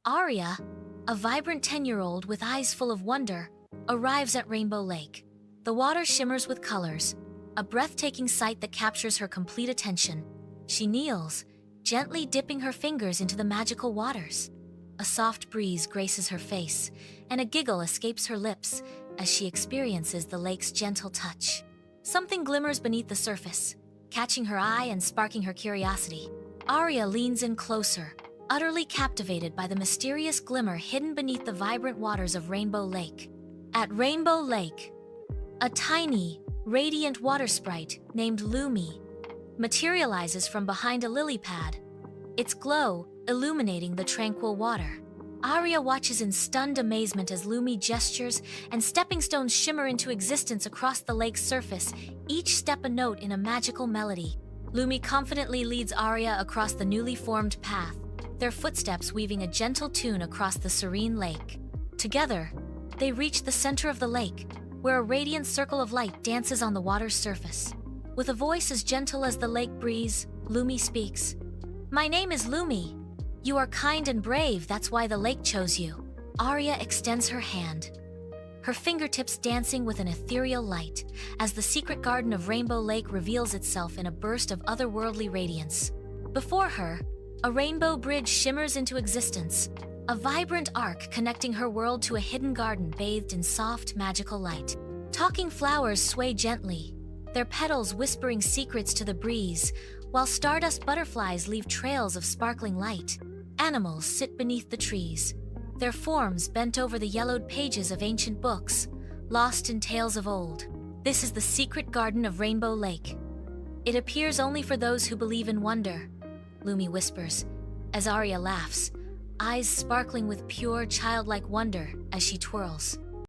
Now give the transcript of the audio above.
Aria, a vibrant 10-year-old with eyes full of wonder, arrives at Rainbow Lake. The water shimmers with colors, a breathtaking sight that captures her complete attention. She kneels, gently dipping her fingers into the magical waters. A soft breeze graces her face, and a giggle escapes her lips as she experiences the lake's gentle touch. Something glimmers beneath the surface, catching her eye and sparking her curiosity. Aria leans in closer, utterly captivated by the mysterious glimmer hidden beneath the vibrant waters of Rainbow Lake. At Rainbow Lake, a tiny, radiant water sprite named Lumi materializes from behind a lily pad, its glow illuminating the tranquil water. Aria watches in stunned amazement as Lumi gestures and stepping stones shimmer into existence across the lake's surface, each step a note in a magical melody. Lumi confidently leads Aria across the newly formed path, their footsteps weaving a gentle tune across the serene lake. Together, they reach the center of the lake, where a radiant circle of light dances on the water's surface. With a voice as gentle as the lake breeze, Lumi speaks. "My name is Lumi. You are kind and brave, that's why the lake chose you." Aria extends her hand, her fingertips dancing with an ethereal light, as the secret garden of Rainbow Lake reveals itself in a burst of otherworldly radiance. Before her, a rainbow bridge shimmers into existence, a vibrant arc connecting her world to a hidden garden bathed in soft, magical light. Talking flowers sway gently, their petals whispering secrets to the breeze, while stardust butterflies leave trails of sparkling light. Animals sit beneath the trees, their forms bent over the yellowed pages of ancient books, lost in tales of old. This is the secret garden of Rainbow Lake. It appears only for those who believe in wonder, Lumi whispers, as Aria laughs, eyes sparkling with pure, childlike wonder as she twirls.